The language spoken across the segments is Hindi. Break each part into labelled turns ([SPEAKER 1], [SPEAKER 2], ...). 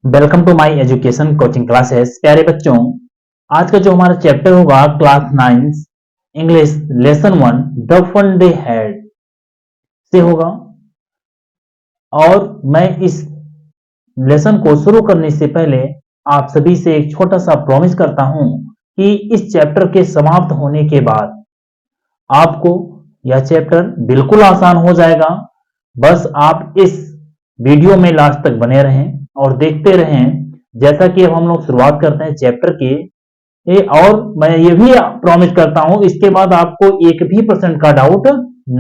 [SPEAKER 1] Welcome to my education coaching classes. प्यारे बच्चों, आज का जो हमारा चैप्टर होगा class 9 English lesson 1 the fun they had से होगा। और मैं इस लेसन को शुरू करने से पहले आप सभी से एक छोटा सा प्रॉमिस करता हूं कि इस चैप्टर के समाप्त होने के बाद आपको यह चैप्टर बिल्कुल आसान हो जाएगा। बस आप इस वीडियो में लास्ट तक बने रहें और देखते रहें। जैसा कि अब हम लोग शुरुआत करते हैं चैप्टर के और मैं ये भी प्रॉमिस करता हूं इसके बाद आपको एक भी % का डाउट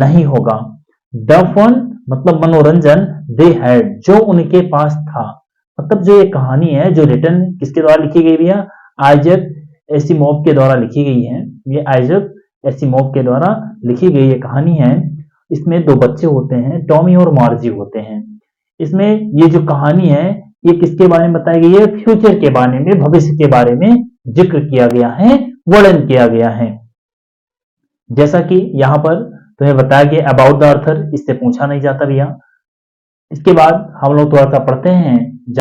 [SPEAKER 1] नहीं होगा। द फन मतलब मनोरंजन, दे हैड जो उनके पास था, मतलब जो ये कहानी है जो रिटन किसके द्वारा लिखी गई है, आइजक एसिमोव के द्वारा लिखी गई है। ये आइजक एसिमोव के द्वारा लिखी गई ये कहानी है। इसमें दो बच्चे होते हैं, टॉमी और मार्जी होते हैं। इसमें ये जो कहानी है ये किसके बारे में बताई गई है, फ्यूचर के बारे में, भविष्य के बारे में जिक्र किया गया है, वर्णन किया गया है। जैसा कि यहाँ पर तुम्हें बताया गया अबाउट द ऑथर, इससे पूछा नहीं जाता भैया। इसके बाद हम लोग थोड़ा सा पढ़ते हैं।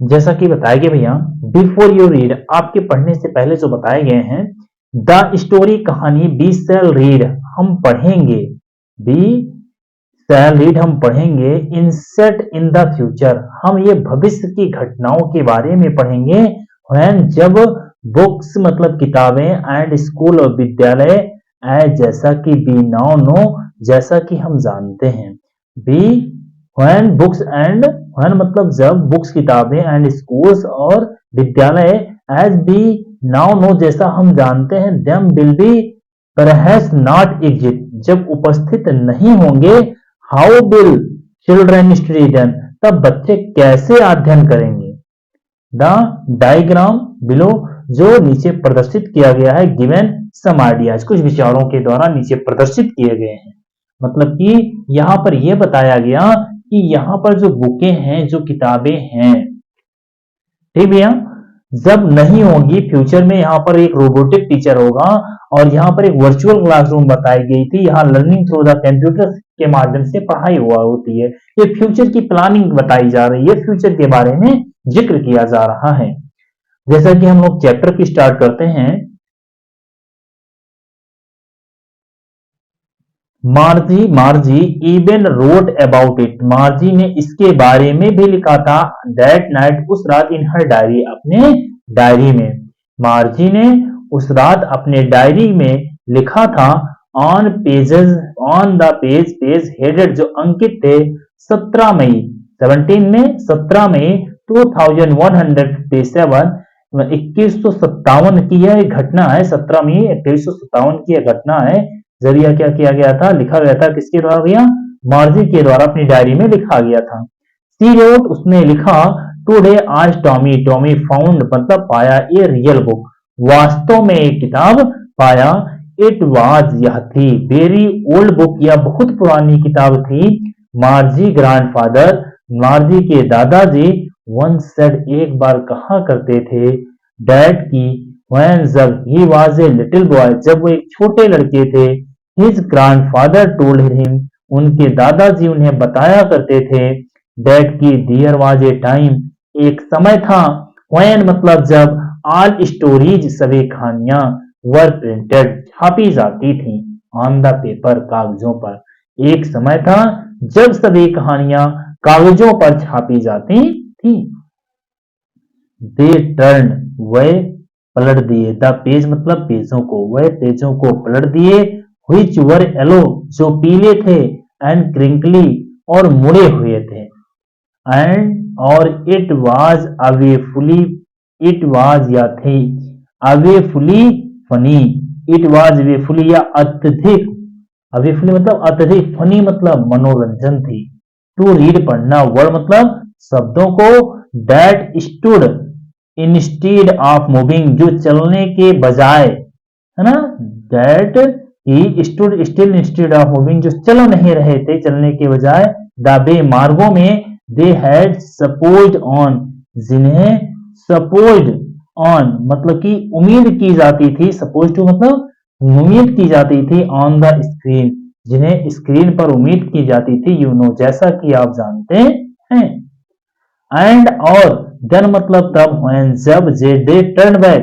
[SPEAKER 1] जैसा कि बताया गया भैया, बिफोर यू रीड आपके पढ़ने से पहले जो बताए गए हैं, द स्टोरी कहानी, बी शैल रीड हम पढ़ेंगे, बी शैल रीड हम पढ़ेंगे, इंसेट इन द फ्यूचर हम ये भविष्य की घटनाओं के बारे में पढ़ेंगे, व्हेन जब बुक्स मतलब किताबें, एंड स्कूल और विद्यालय, एज जैसा कि बी नाउ नो जैसा कि हम जानते हैं, be when books and when मतलब जब बुक्स किताबें, एंड स्कूल्स और विद्यालय, एज बी नाउ नो जैसा हम जानते हैं, them will be perhaps not exist जब उपस्थित नहीं होंगे, हाउ विल चिल्ड्रन स्टडी तब बच्चे कैसे अध्ययन करेंगे। द डायग्राम बिलो जो नीचे प्रदर्शित किया गया है, गिवन सम आइडियाज कुछ विचारों के द्वारा नीचे प्रदर्शित किए गए हैं। मतलब कि यहाँ पर यह बताया गया कि यहाँ पर जो बुकें हैं, जो किताबें हैं, ठीक भैया, जब नहीं होगी फ्यूचर में, यहाँ पर एक रोबोटिक टीचर होगा और यहाँ पर एक वर्चुअल क्लासरूम बताई गई थी। यहाँ लर्निंग थ्रू द कंप्यूटर के माध्यम से पढ़ाई हुआ होती है। ये फ्यूचर की प्लानिंग बताई जा रही है, फ्यूचर के बारे में जिक्र किया जा रहा है। जैसा कि हम लोग चैप्टर की स्टार्ट करते हैं। मार्जी इवन रोट अबाउट इट मार्जी ने इसके बारे में भी लिखा था, दैट नाइट उस रात, इन हर डायरी अपने डायरी में। मार्जी ने उस रात अपने डायरी में लिखा था, on pages on the page headed जो अंकित थे 17 मई 17 में 17 मई 2157 2157 की यह घटना है। 17 मई 2157 की यह घटना है। जरिया क्या किया गया था, लिखा गया था किसके द्वारा भैया, मार्जी के द्वारा अपनी डायरी में लिखा गया था। सी रोट उसने लिखा, टुडे आज टॉमी टॉमी फाउंड मतलब पाया, ए रियल बुक वास्तव में एक किताब पाया, इट वाज यह थी, वेरी ओल्ड बुक यह बहुत पुरानी किताब थी, मार्जी ग्रैंडफादर मार्जी के दादाजी, वन सेड एक बार कहा करते थे, डैड की व्हेन जब he was a little boy जब वो एक छोटे लड़के थे, हिज ग्रैंडफादर टोल्ड हिम उनके दादाजी उन्हें बताया करते थे, दैट की देयर वाज ए टाइम एक समय था, व्हेन मतलब जब, ऑल स्टोरीज सभी कहानियां, वर प्रिंटेड छापी जाती थी, ऑन द पेपर कागजों पर। एक समय था जब सभी कहानियां कागजों पर छापी जाती थी। दे टर्न वह पलट दिए, द पेज मतलब पेजों को, वह पेजों को पलट दिए, which were yellow जो पीले थे, and crinkly और मुड़े हुए थे, and और it was awfully it was या थे awfully funny it was awfully या अत्यधिक, awfully मतलब अत्यधिक, funny मतलब मनोरंजन थी, to read पढ़ना, word मतलब शब्दों को, that stood instead of moving जो चलने के बजाय, है ना, that he stood still instead of moving जो चल नहीं रहे थे चलने के बजाय, द वे मार्गों में, दे हैड सपोज्ड ऑन जिन्हें सपोज्ड ऑन मतलब कि उम्मीद की जाती थी, सपोज टू मतलब उम्मीद की जाती थी, ऑन द स्क्रीन जिन्हें स्क्रीन पर उम्मीद की जाती थी, यू नो जैसा कि आप जानते हैं। एंड और देन मतलब तब, when जब, दे टर्न बैक,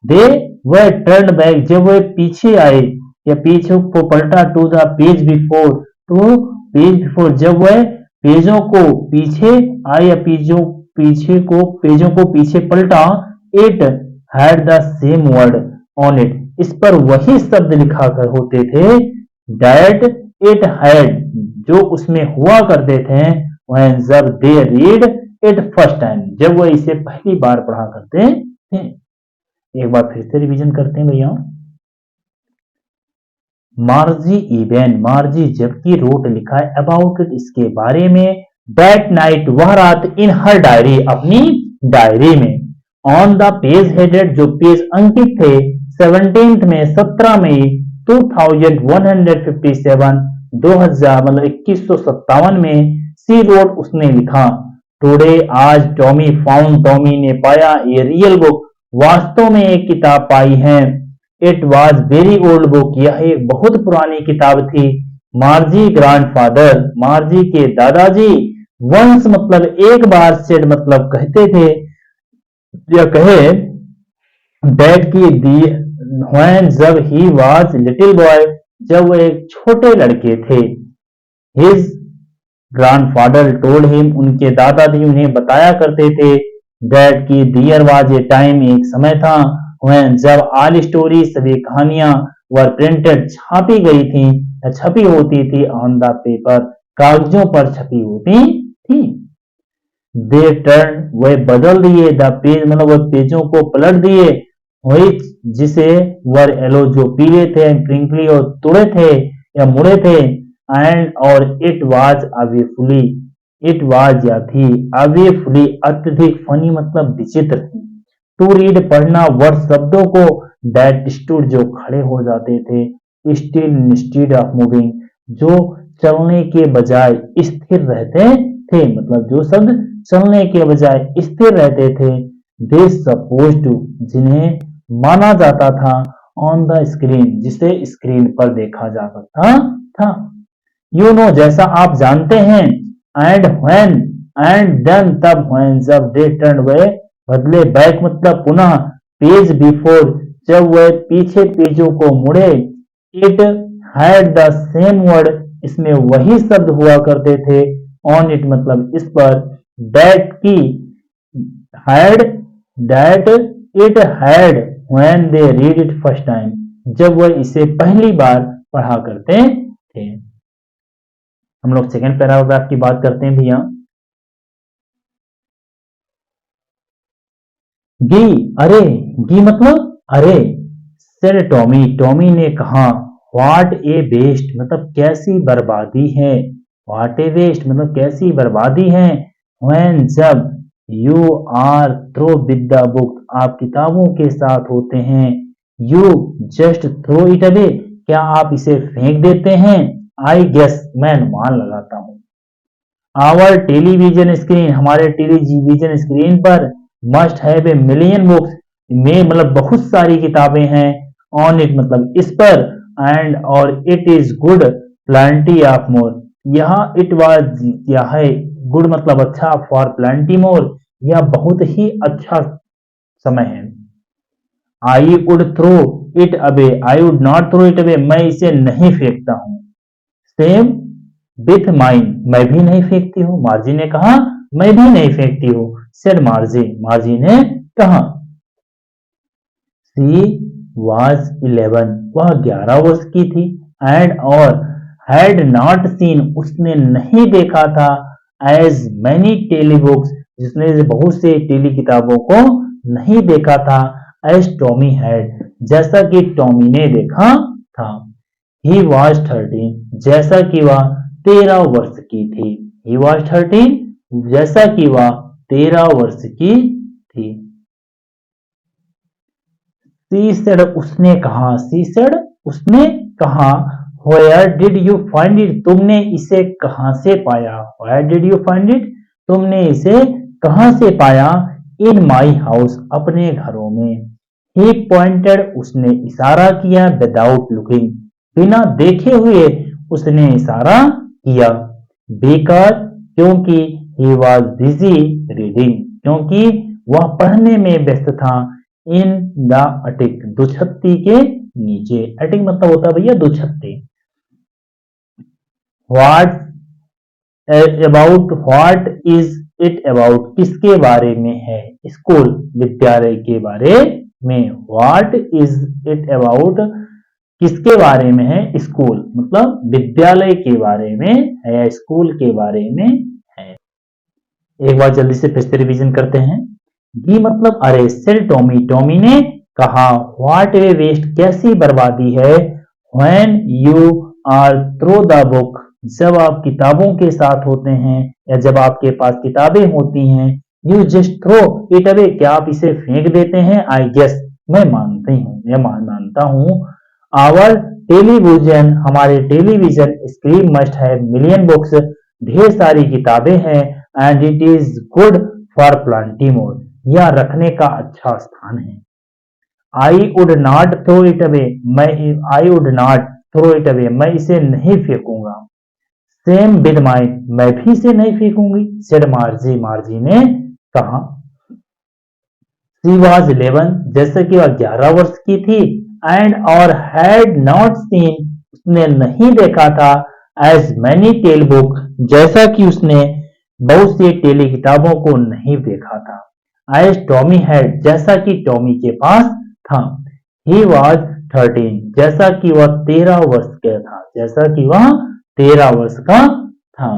[SPEAKER 1] दे वह टर्न बैक जब वह पीछे आए या पीछे को पलटा, टू द पेज बिफोर, तो पेज बिफोर जब वह पेजों को पीछे आए या पेजों को पीछे पलटा, it had the same word on it, इस पर वही शब्द लिखा कर होते थे, दैट इट हैड जो उसमें हुआ करते थे, when जब they read it first time जब वह इसे पहली बार पढ़ा करते थे। एक बार फिर से रिवीजन करते हैं भैया। मार्जी जबकि रोट लिखा है अबाउट इट इसके बारे में, दैट नाइट वह रात, इन हर डायरी अपनी डायरी में, ऑन द पेज हेडेड जो पेज अंकित थे 17 में 17 मई 2157 2000 मतलब 2157 में, सी रोट उसने लिखा, टुडे आज टॉमी फाउंड टॉमी ने पाया, ए रियल बुक वास्तव में एक किताब पाई है, it was very old book यह एक बहुत पुरानी किताब थी, मार्जी ग्रैंडफादर मार्जी के दादाजी, वंस मतलब एक बार, सेड मतलब कहते थे या कहे, दैट की दी व्हेन जब ही वाज लिटिल बॉय जब वो एक छोटे लड़के थे, हिज ग्रैंडफादर टोल्ड हिम उनके दादाजी उन्हें बताया करते थे, दैट की दियर वाज ए टाइम एक समय था, व्हेन जब ऑल स्टोरी सभी कहानियां वर प्रिंटेड छापी गई थी या छपी होती थी, ऑन द पेपर कागजों पर छपी होती थी, दे टर्न वे बदल दिए, द पेज मतलब वह पेजों को पलट दिए, व्हिच जिसे वर येलो जो पीले थे, क्रिंकली और तुड़े थे या मुड़े थे, एंड और इट वाज अवेफुली इट वाज या थी, अवेफुली अत्यधिक, फनी मतलब विचित्र थी, टू रीड पढ़ना, वर्ड शब्दों को, दैट स्टूड जो खड़े हो जाते थे, स्टिल इंस्टीड ऑफ मूविंग जो चलने के बजाय स्थिर रहते थे, मतलब जो शब्द चलने के बजाय स्थिर रहते थे, दे सपोज टू जिन्हें माना जाता था, ऑन द स्क्रीन जिसे स्क्रीन पर देखा जा सकता था, यू नो जैसा आप जानते हैं, एंड व्हेन एंड देन तब, व्हेन जब, दे टर्न वे बदले, बैक मतलब पुनः, पेज बिफोर जब वह पीछे पेजों को मुड़े, it had the same word इसमें वही शब्द हुआ करते थे, ऑन इट मतलब इस पर, दैट की had that it had when they read it first time जब वह इसे पहली बार पढ़ा करते थे। हम लोग सेकेंड पैराग्राफ की बात करते हैं भैया। गी अरे, गी मतलब अरे, सेड टॉमी टॉमी ने कहा, व्हाट ए वेस्ट मतलब कैसी बर्बादी है, व्हाट ए वेस्ट मतलब कैसी बर्बादी है, व्हेन जब, you are throw with the book आप किताबों के साथ होते हैं, you just throw it away क्या आप इसे फेंक देते हैं, आई गेस मैं अनुमान लगाता हूं, आवर टेलीविजन स्क्रीन हमारे टेलीविजन स्क्रीन पर, must have a million books में मतलब बहुत सारी किताबें हैं, ऑन इट मतलब इस पर, एंड और it is good plenty of more यहाँ इट वाज क्या है, गुड मतलब अच्छा, फॉर प्लेंटी मोर यह बहुत ही अच्छा समय है, I would throw it away I would not throw it away मैं इसे नहीं फेंकता हूं, सेम विथ माइन मैं भी नहीं फेंकती हूँ, मार्जी ने कहा मैं भी नहीं फेंकती हूँ, सेड मार्जी मार्जी ने कहा, सी वाज 11 वह 11 वर्ष की थी, एंड और हैड नॉट सीन उसने नहीं देखा था, एज मैनी टेली बुक्स जिसने बहुत से टेली किताबों को नहीं देखा था, एज टॉमी हैड जैसा कि टॉमी ने देखा था, ही वॉज 13 जैसा कि वह 13 वर्ष की थी, ही वॉज 13 जैसा कि वह 13 वर्ष की थी, सी सेड उसने कहा, सी सेड उसने कहा, Where did you find it तुमने इसे कहां से पाया, Where did you find it तुमने इसे कहां से पाया, in my house अपने घरों में, he pointed उसने इशारा किया, without looking बिना देखे हुए उसने इशारा किया, because क्योंकि he was busy reading reading, क्योंकि वह पढ़ने में व्यस्त था। इन द अटिक, दुछत्ती के नीचे। अटिक मतलब होता है भैया दुछत्ती। What about, what is it about, किसके बारे में है? स्कूल, विद्यालय के बारे में। व्हाट इज इट अबाउट, किसके बारे में है? स्कूल मतलब विद्यालय के बारे में है या स्कूल के बारे में है। एक बार जल्दी से फिर से रिवीजन करते हैं। डी मतलब अरे, सेड टॉमी, टॉमी ने कहा। व्हाट ए वेस्ट, कैसी बर्बादी है। When you are through the book, जब आप किताबों के साथ होते हैं या जब आपके पास किताबें होती हैं। You just throw it away, क्या आप इसे फेंक देते हैं? आई गेस, मैं मानती हूँ, मैं मानता हूँ। आवर टेलीविजन, हमारे television screen must have million books, ढेर सारी किताबें हैं। And it is good for plenty more, यह रखने का अच्छा स्थान है। I would not throw it away, I would not throw it away, मैं इसे नहीं फेंकूंगा। सेम विद माई, मैं भी इसे नहीं फेंकूंगी। सेड मार्जी, मार्जी ने कहा। शी वॉज 11, जैसे कि वह 11 वर्ष की थी। एंड और हैड नॉट सीन, उसने नहीं देखा था। एज मैनी टेल बुक, जैसा कि उसने बहुत सी टेली किताबों को नहीं देखा था। एज टॉमी हैड, जैसा कि टॉमी के पास था। ही वॉज 13, जैसा कि वह 13 वर्ष का था, जैसा कि वह 13 वर्ष का था।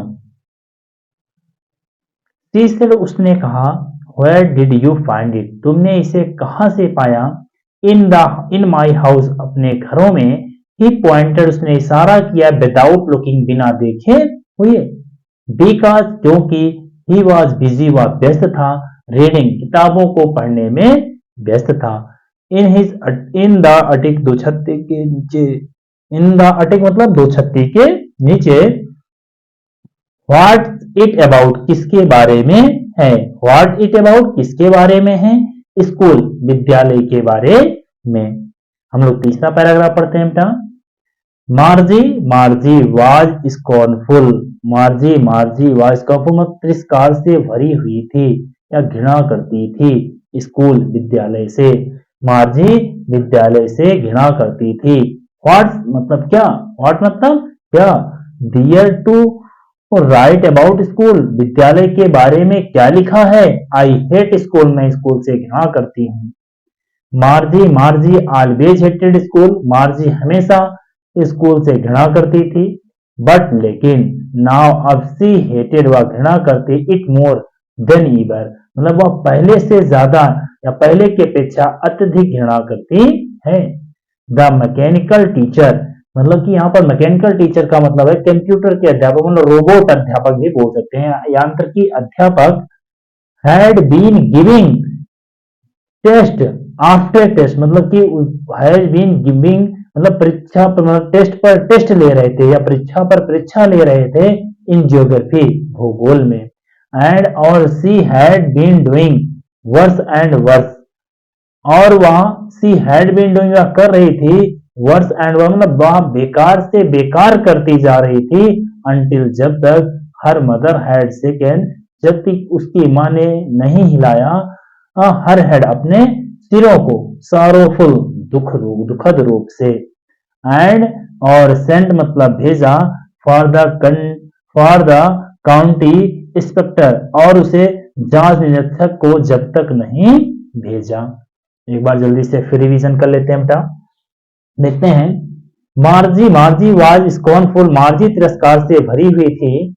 [SPEAKER 1] तीसरे उसने कहा, Where did you find it? तुमने इसे कहां से पाया? In my house, अपने घरों में। He pointed, उसने इशारा किया। Without looking, बिना देखे हुए। Because, क्योंकि he was busy, वह व्यस्त था। Reading, किताबों को पढ़ने में व्यस्त था। In the attic, दुछत्ती के नीचे। In the attic मतलब दुछत्ती के नीचे। What it about, किसके बारे में है? What it about, किसके बारे में है? स्कूल, विद्यालय के बारे में। हम लोग तीसरा पैराग्राफ पढ़ते हैं बेटा। Margie, Margie was scornful, Margie, Margie was scornful मतलब तिरस्कार से भरी हुई थी या घृणा करती थी। स्कूल, विद्यालय से। मार्जी विद्यालय से घृणा करती थी। व्हाट मतलब क्या? व्हाट मतलब क्या? Dear to write about school, विद्यालय के बारे में क्या लिखा है? आई हेट स्कूल, मैं स्कूल से घृणा करती हूँ। Margie, Margie always hated school, Margie हमेशा स्कूल से घृणा करती थी। बट लेकिन, नाउ अब सी हेटेड, वह घृणा करती इट मोर देन ईवर, मतलब वह पहले से ज्यादा या पहले की अपेक्षा अत्यधिक घृणा करती है। द मैकेनिकल टीचर, मतलब कि यहाँ पर मैकेनिकल टीचर का मतलब है कंप्यूटर के अध्यापक, मतलब रोबोट अध्यापक भी बोल सकते हैं, यांत्रिकी अध्यापक। Had been giving test after test, मतलब कि हैड बीन गिविंग मतलब परीक्षा पर, मतलब टेस्ट पर टेस्ट ले रहे थे या परीक्षा पर परीक्षा ले रहे थे। इन ज्योग्राफी, भूगोल में। एंड और she had been doing worse and worse, और वह सी हैड बीन डूइंग कर रही थी वर्स एंड वर्स मतलब वह बेकार से बेकार करती जा रही थी। अंटिल, जब तक हर मदर हैड सेकेंड, जब तक उसकी माँ ने नहीं हिलाया हर हेड, अपने सिरों को। सारोफुल, दुखद रूप से। एंड और सेंट मतलब भेजा। फॉर द काउंटी इंस्पेक्टर, और उसे जांच निरीक्षक को जब तक नहीं भेजा। एक बार जल्दी से फिर रिवीजन कर लेते हैं बेटा। देखते हैं। मार्जी, मार्जी वाज स्कॉर्नफुल, मार्जी तिरस्कार से भरी हुई थी।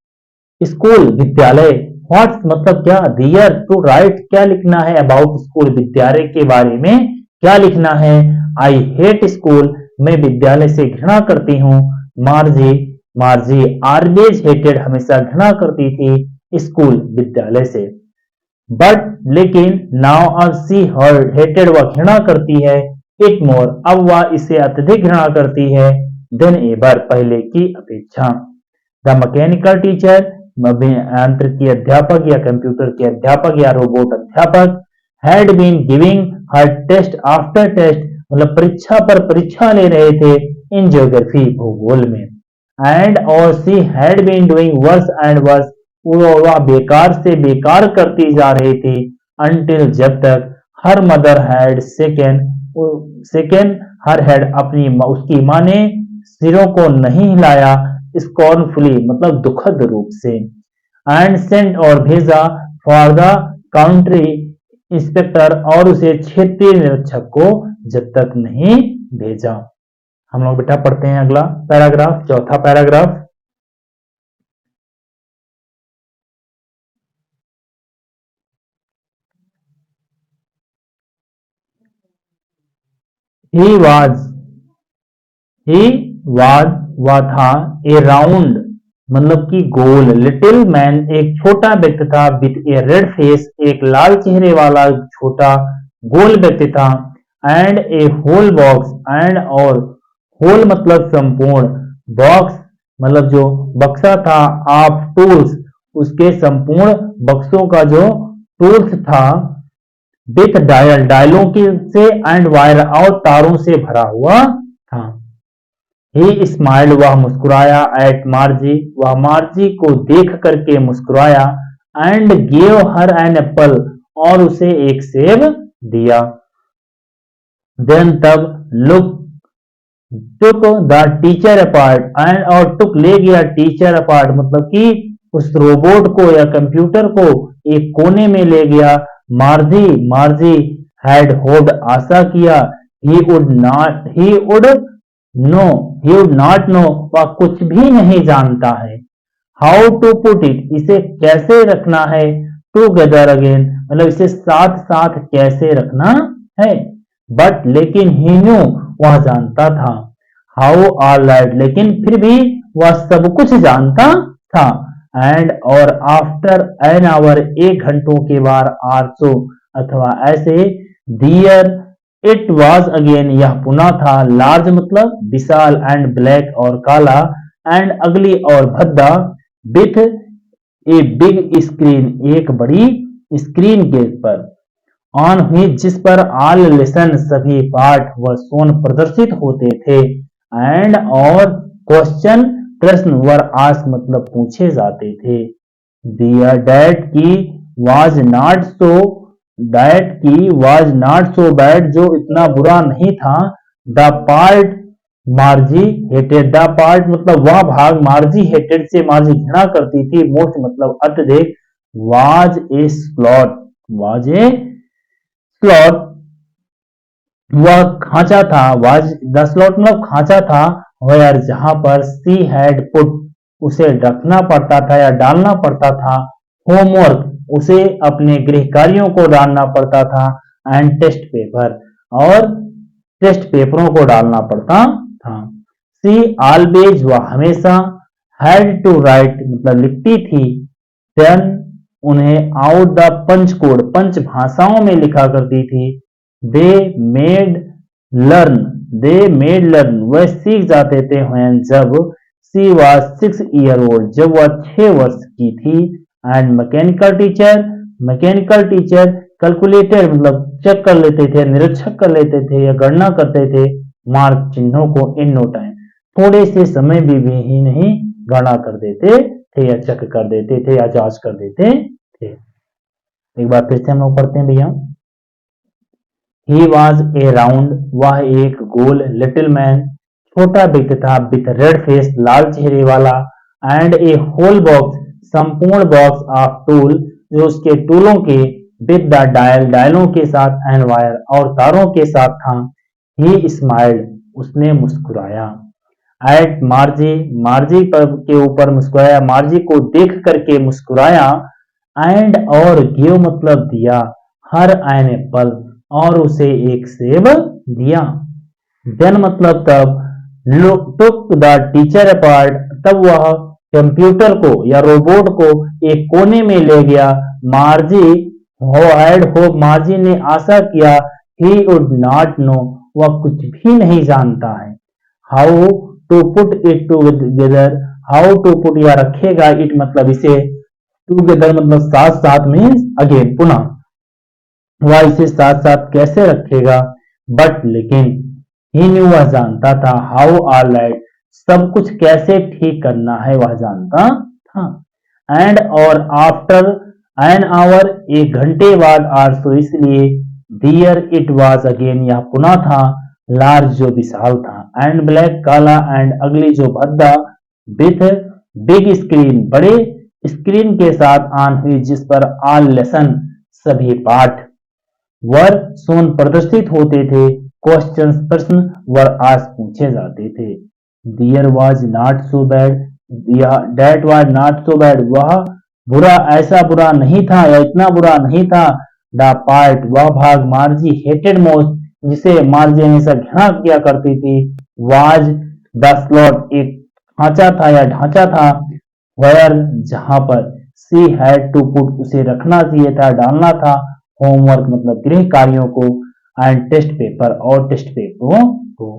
[SPEAKER 1] स्कूल, विद्यालय। व्हाट मतलब क्या? डियर टू राइट, क्या लिखना है? अबाउट स्कूल, विद्यालय के बारे में क्या लिखना है? आई हेट स्कूल, मैं विद्यालय से घृणा करती हूँ। मार्जी, मार्जी ऑलवेज हेटेड, हमेशा घृणा करती थी स्कूल, विद्यालय से। बट लेकिन, नाउ अब सी हेटेड, वह घृणा करती है। इट मोर, अब वह इसे अत्यधिक घृणा करती है। देन एवर, पहले की अपेक्षा। द मैकेनिकल टीचर, यांत्रिकी अध्यापक या कंप्यूटर के अध्यापक या रोबोट अध्यापक। Had been giving her test after test, मतलब परीक्षा पर परीक्षा ले रहे थे। इन ज्योग्राफी, भूगोल में। एंड और she had been doing worse and worse, वह बेकार से बेकार करती जा रही थी, until जब तक her mother had second her head अपनी उसकी माँ ने सिरों को नहीं हिलाया, स्कॉर्नफुली मतलब दुखद रूप से, एंड सेंट और भेजा फॉर द काउंट्री इंस्पेक्टर और उसे क्षेत्रीय निरीक्षक को जब तक नहीं भेजा। हम लोग बेटा पढ़ते हैं अगला पैराग्राफ, चौथा paragraph. He was he was वह था, ए राउंड मतलब कि गोल, लिटिल मैन एक छोटा व्यक्ति था, विथ ए रेड फेस एक लाल चेहरे वाला छोटा गोल व्यक्ति था, and a whole box and और होल मतलब संपूर्ण, बॉक्स मतलब जो बक्सा था, ऑफ टूल्स उसके संपूर्ण बक्सों का जो टूल्स था, विथ डायलों के से एंड वायर और तारों से भरा हुआ था। ही स्माइल्ड वह मुस्कुराया, एट मार्जी वह मार्जी को देख करके मुस्कुराया, and gave her an apple और उसे एक सेब दिया। देन तब look took the teacher apart and और टुक ले गया टीचर अपार्ट मतलब कि उस रोबोट को या कंप्यूटर को एक कोने में ले गया। मार्जी हैड होप्ड आशा किया, ही वुड नॉट नो वह कुछ भी नहीं जानता है। हाउ टू पुट इट इसे कैसे रखना है, टूगेदर अगेन मतलब इसे साथ साथ कैसे रखना है। बट लेकिन ही न्यू वह जानता था, हाउ ऑल राइट लेकिन फिर भी वह सब कुछ जानता था। एंड और आफ्टर एन आवर एक घंटों के बाद आरसो अथवा ऐसे, दियर इट वॉज अगेन यह पुनः था, लार्ज मतलब विशाल एंड ब्लैक और काला, एंड अगली और भद्दा, विथ ए बिग स्क्रीन एक बड़ी स्क्रीन के पर, ऑन हुई जिस पर ऑल लेसन सभी पाठ व सोन प्रदर्शित होते थे, एंड और क्वेश्चन प्रश्न वर आस्क मतलब पूछे जाते थे। दियर डैट की वाज नॉट सो बैड जो इतना बुरा नहीं था। The part मार्जी hated the part मतलब वह भाग मार्जी हेटेड से मार्जी घृणा करती थी, मोस्ट मतलब अत्यधिक, वाज ए स्लॉट वह खांचा था, वाज द स्लॉट मतलब खांचा था, वेयर जहां पर सी हैड पुट उसे रखना पड़ता था या डालना पड़ता था, होमवर्क उसे अपने गृह कार्यों को डालना पड़ता था, एंड टेस्ट पेपर और टेस्ट पेपरों को डालना पड़ता था। सी ऑलवेज वह हमेशा, हैड टू राइट मतलब लिखती थी, देन उन्हें out the punch code punch भाषाओं में लिखा करती थी। दे मेड लर्न वह सीख जाते थे, when जब सी was 6 year old जब वह 6 वर्ष की थी, एंड मैकेनिकल टीचर कैलकुलेटेड मतलब चेक कर लेते थे, निरीक्षक कर लेते थे या गणना करते थे, मार्क चिन्हों को इन नो टाइम थोड़े से समय भी ही नहीं गणना कर देते थे या चेक कर देते थे या जांच कर देते थे। एक बार फिर से हम लोग पढ़ते हैं भैया। ही वॉज ए राउंड वह एक गोल, लिटिल मैन छोटा व्यक्ति था, विथ रेड फेस लाल चेहरे वाला, एंड ए होल बॉक्स संपूर्ण बॉक्स ऑफ टूल जो उसके टूलों के, विद द डायलों के साथ, एंड वायर और तारों के साथ था। ही स्माइल्ड उसने मुस्कुराया, एट मार्जी के ऊपर मुस्कुराया, मार्जी को देख करके मुस्कुराया, एंड और गिव मतलब दिया, हर एन एप्पल और उसे एक सेब दिया। देन मतलब तब, टुक द टीचर अपार्ट तब वह कंप्यूटर को या रोबोट को एक कोने में ले गया। मार्जी ने आशा किया, ही वुड नॉट नो वह कुछ भी नहीं जानता है। How to put it together how to put या रखेगा, इट मतलब इसे, टूगेदर मतलब साथ साथ मीन्स अगेन पुनः, वह इसे साथ साथ कैसे रखेगा। बट लेकिन ही न्यू वह जानता था, हाउ ऑल राइट सब कुछ कैसे ठीक करना है वह जानता था। एंड और आफ्टर एन आवर, एक घंटे बाद, आल्सो इसलिए, दियर इट वाज अगेन, यह पुनः था, लार्ज जो विशाल था, एंड ब्लैक काला, एंड अगली जो भद्दा, विथ बिग स्क्रीन बड़े स्क्रीन के साथ ऑन हुई, जिस पर ऑल लेसन सभी पाठ वर सोन प्रदर्शित होते थे, क्वेश्चंस प्रश्न वर आज पूछे जाते थे। There was not so bad, that was not so bad, वह बुरा ऐसा बुरा नहीं था या इतना बुरा नहीं था। द पार्ट वह भाग, मार्जी हेटेड मोस्ट जिसे मार्जी हमेशा घृणा किया करती थी, वाज द स्लॉट एक खांचा था या ढांचा था, वेयर जहां पर सी हैड टू पुट उसे रखना चाहिए था, डालना था, होमवर्क मतलब गृह कार्यों को, एंड टेस्ट पेपर और टेस्ट पेपरों को।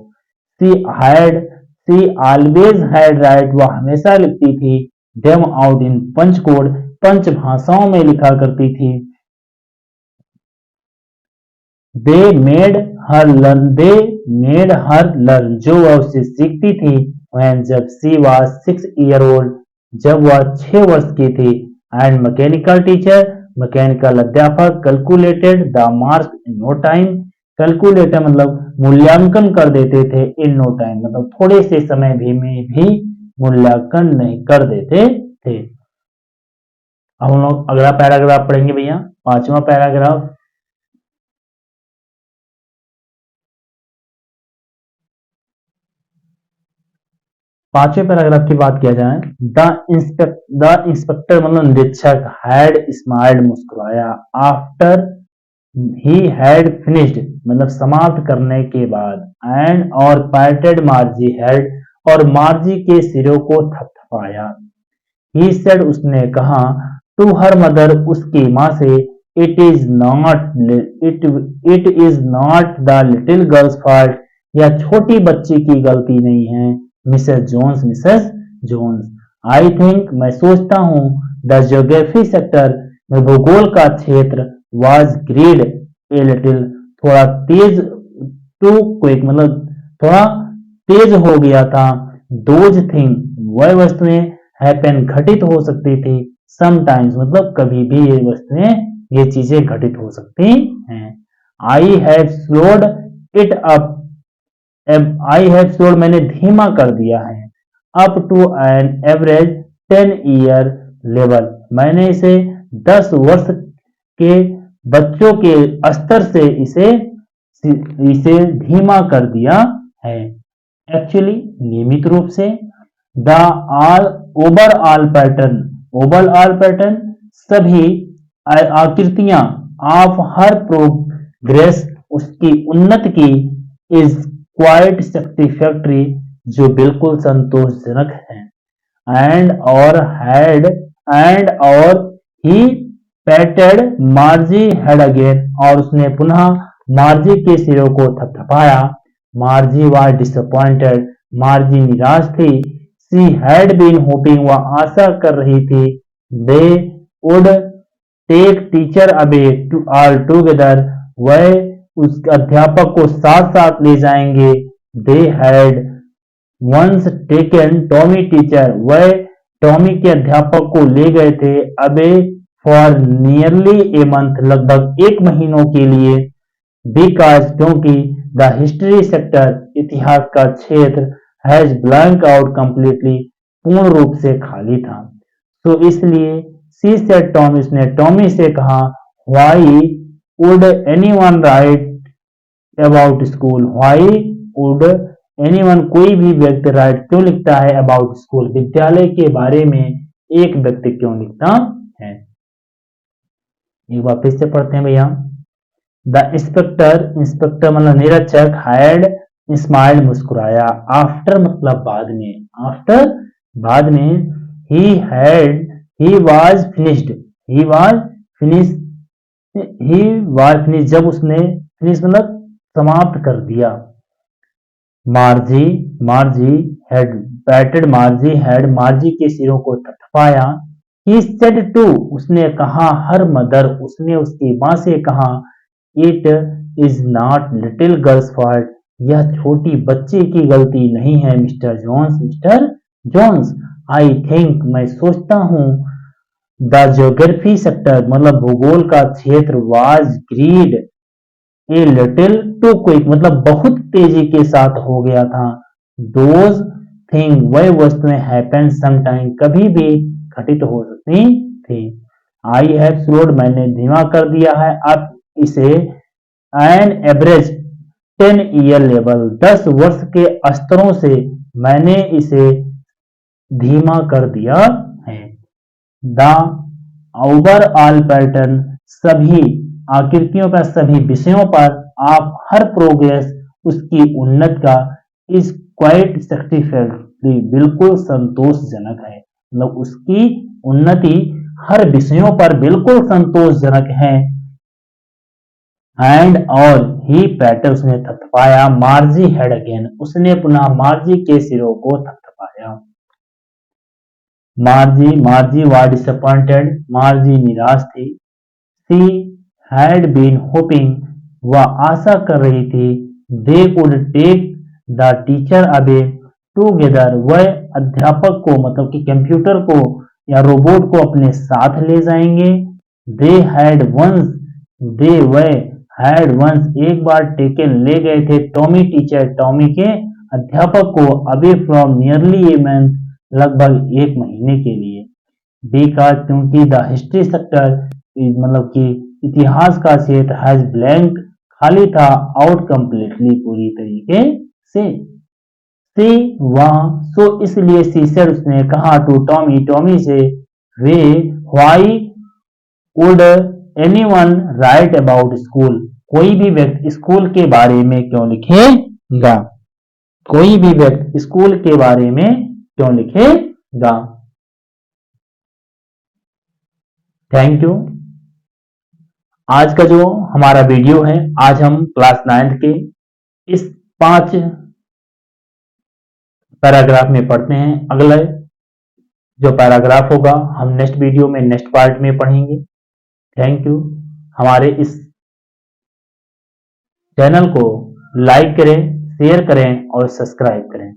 [SPEAKER 1] She had she always had write, वह हमेशा लिखती थी, them out in punch code, punch भाषाओं में लिखा करती थी। दे मेड हर लर्न, जो वह उससे सीखती थी, when जब सी was 6 year old, जब वह 6 वर्ष की थी, एंड मैकेनिकल टीचर मैकेनिकल अध्यापक, calculated the marks in no time, calculator मतलब मूल्यांकन कर देते थे, इन नो टाइम मतलब थोड़े से समय में भी मूल्यांकन नहीं कर देते थे। अब हम लोग अगला पैराग्राफ पढ़ेंगे भैया, 5वां पैराग्राफ। पांचवें पैराग्राफ की बात किया जाए, द इंस्पेक्टर मतलब निरीक्षक, हैड स्माइल्ड मुस्कुराया, आफ्टर ही हैड फिनिश्ड मतलब समाप्त करने के बाद, एंड और पैटेड मार्जी हेड और मार्जी के सिरों को थपथपाया। ही सेड उसने कहा, टू हर मदर उसकी माँ से, it is not the little girls fault, यह छोटी बच्ची की गलती नहीं है, मिसेस जोन्स। आई थिंक मैं सोचता हूँ, द ज्योग्राफी सेक्टर में भूगोल का क्षेत्र, वाज ग्रीड ए लिटिल थोड़ा तेज, टू क्विक मतलब थोड़ा तेज हो गया था, दोज थिंग वह वस्तुएं, हैपन घटित हो सकती थी, समटाइम्स मतलब कभी भी ये वस्तुएं ये चीजें घटित हो सकती हैं। I have slowed it up, I have slowed मैंने धीमा कर दिया है, up to an average 10 year level, मैंने इसे 10 वर्ष के बच्चों के स्तर से इसे धीमा कर दिया है। एक्चुअली नियमित रूप से, द ऑल ओवरऑल पैटर्न सभी आकृतियां, ऑफ हर प्रोग्रेस उसकी उन्नति की, इज क्वाइट सेटिस्फैक्टरी जो बिल्कुल संतोषजनक है, एंड और ही पैटेड मार्जी हेड अगेन और उसने पुनः मार्जी के सिरों को थपथपाया। मार्जी वाज डिसअपॉइंटेड, मार्जी निराश थी, सी हैड बीन होपिंग वह आशा कर रही थी, they would take teacher away all together वह उस अध्यापक को साथ साथ ले जाएंगे, they had once taken Tommy teacher वह टॉमी के अध्यापक को ले गए थे, अबे फॉर नियरली ए मंथ लगभग 1 महीनों के लिए, बिकॉज क्योंकि द हिस्ट्री सेक्टर इतिहास का क्षेत्र हैज ब्लैंक आउट कंप्लीटली पूर्ण रूप से खाली था। तो इसलिए सी सेड टॉमी ने टॉमी से कहा, why would anyone right about school, why would anyone कोई भी व्यक्ति राइट क्यों लिखता है, अबाउट स्कूल विद्यालय के बारे में एक व्यक्ति क्यों लिखता है। एक बार फिर से पढ़ते हैं भैया, द इंस्पेक्टर मतलब निरीक्षक, हैड स्माइल्ड मुस्कुराया, आफ्टर मतलब बाद में, ही वाज फिनिश्ड जब उसने फिनिश मतलब समाप्त कर दिया। मार्जी हैड पैटेड मार्जी के सिरों को थपथपाया। ही सेड टू उसने कहा, हर मदर उसने उसकी माँ से कहा, it is not little girls fault यह छोटी बच्ची की गलती नहीं है मिस्टर जोन्स। आई थिंक मैं सोचता हूँ, द ज्योग्राफी सेक्टर मतलब भूगोल का क्षेत्र was geared a little too quick मतलब बहुत तेजी के साथ हो गया था। दोज थिंग वह वस्तुएं हैपन समटाइम कभी भी घटित हो सकती थी। आई हैव स्लोड मैंने धीमा कर दिया है अब इसे एन एवरेज 10 ईयर लेवल 10 वर्ष के स्तरों से मैंने इसे धीमा कर दिया है। द ओवरऑल पैटर्न सभी आकृतियों का सभी विषयों पर आप हर प्रोग्रेस उसकी उन्नत का इज क्वाइट सेटिस्फैक्टरी बिल्कुल संतोषजनक है मतलब उसकी उन्नति हर विषयों पर बिल्कुल संतोषजनक है। एंड और ही पैटर उसने थपथपाया मार्जी हेड अगेन उसने पुनः मार्जी के सिरों को थपथपाया। मार्जी वाज डिसअपॉइंटेड मार्जी निराश थी। शी हैड बीन होपिंग वह आशा कर रही थी they could take the teacher away together वह अध्यापक को मतलब कि कंप्यूटर को या रोबोट को अपने साथ ले जाएंगे। दे वह हैड वंस एक बार टेकन ले गए थे टॉमी टीचर टॉमी के अध्यापक को away from nearly a month लगभग एक महीने के लिए। बिकॉज क्योंकि द हिस्ट्री सेक्टर मतलब कि इतिहास का क्षेत्र हैज ब्लैंक खाली था आउट कंप्लीटली पूरी तरीके से। वहां सो इसलिए सीसर उसने कहा टू टॉमी से वे why would anyone right about school कोई भी व्यक्ति स्कूल के बारे में क्यों लिखेगा कोई भी व्यक्ति स्कूल के बारे में क्यों लिखेगा। Thank you. आज का जो हमारा वीडियो है आज हम क्लास 9 के इस 5 पैराग्राफ में पढ़ते हैं। अगला जो पैराग्राफ होगा हम नेक्स्ट वीडियो में नेक्स्ट पार्ट में पढ़ेंगे। Thank you. हमारे इस चैनल को लाइक करें शेयर करें और सब्सक्राइब करें।